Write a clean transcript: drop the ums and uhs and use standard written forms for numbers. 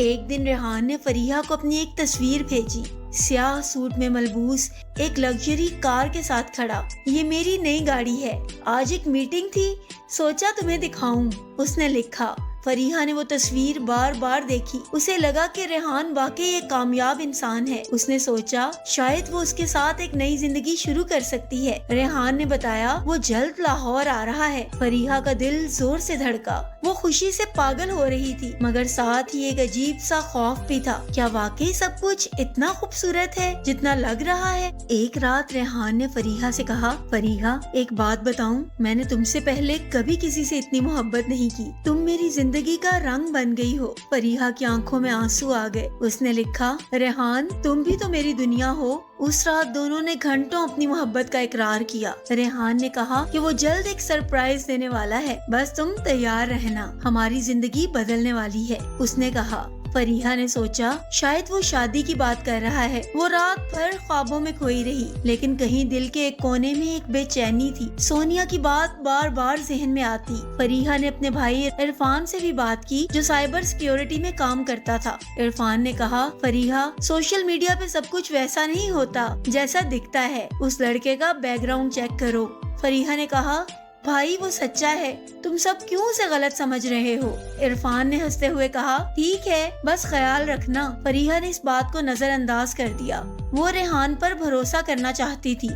ایک دن ریحان نے فریحہ کو اپنی ایک تصویر بھیجی، سیاہ سوٹ میں ملبوس ایک لگژری کار کے ساتھ کھڑا۔ یہ میری نئی گاڑی ہے، آج ایک میٹنگ تھی، سوچا تمہیں دکھاؤں، اس نے لکھا۔ فریحہ نے وہ تصویر بار بار دیکھی، اسے لگا کہ ریحان واقعی ایک کامیاب انسان ہے۔ اس نے سوچا شاید وہ اس کے ساتھ ایک نئی زندگی شروع کر سکتی ہے۔ ریحان نے بتایا وہ جلد لاہور آ رہا ہے۔ فریحہ کا دل زور سے دھڑکا، وہ خوشی سے پاگل ہو رہی تھی مگر ساتھ ہی ایک عجیب سا خوف بھی تھا۔ کیا واقعی سب کچھ اتنا خوبصورت ہے جتنا لگ رہا ہے؟ ایک رات ریحان نے فریحہ سے کہا، فریحہ ایک بات بتاؤں، میں نے تم سے پہلے کبھی کسی سے اتنی محبت نہیں کی، تم میری زندگی کا رنگ بن گئی ہو۔ فریحہ کی آنکھوں میں آنسو آ گئے، اس نے لکھا، ریحان تم بھی تو میری دنیا ہو۔ اس رات دونوں نے گھنٹوں اپنی محبت کا اقرار کیا۔ ریحان نے کہا کہ وہ جلد ایک سرپرائز دینے والا ہے، بس تم تیار رہنا، ہماری زندگی بدلنے والی ہے، اس نے کہا۔ فریحہ نے سوچا شاید وہ شادی کی بات کر رہا ہے۔ وہ رات بھر خوابوں میں کھوئی رہی، لیکن کہیں دل کے ایک کونے میں ایک بے چینی تھی۔ سونیا کی بات بار بار ذہن میں آتی۔ فریحہ نے اپنے بھائی عرفان سے بھی بات کی جو سائبر سیکیورٹی میں کام کرتا تھا۔ عرفان نے کہا، فریحہ سوشل میڈیا پہ سب کچھ ویسا نہیں ہوتا جیسا دکھتا ہے، اس لڑکے کا بیک گراؤنڈ چیک کرو۔ فریحہ نے کہا، بھائی وہ سچا ہے، تم سب کیوں اسے غلط سمجھ رہے ہو؟ عرفان نے ہنستے ہوئے کہا، ٹھیک ہے، بس خیال رکھنا۔ فریحہ نے اس بات کو نظر انداز کر دیا، وہ ریحان پر بھروسہ کرنا چاہتی تھی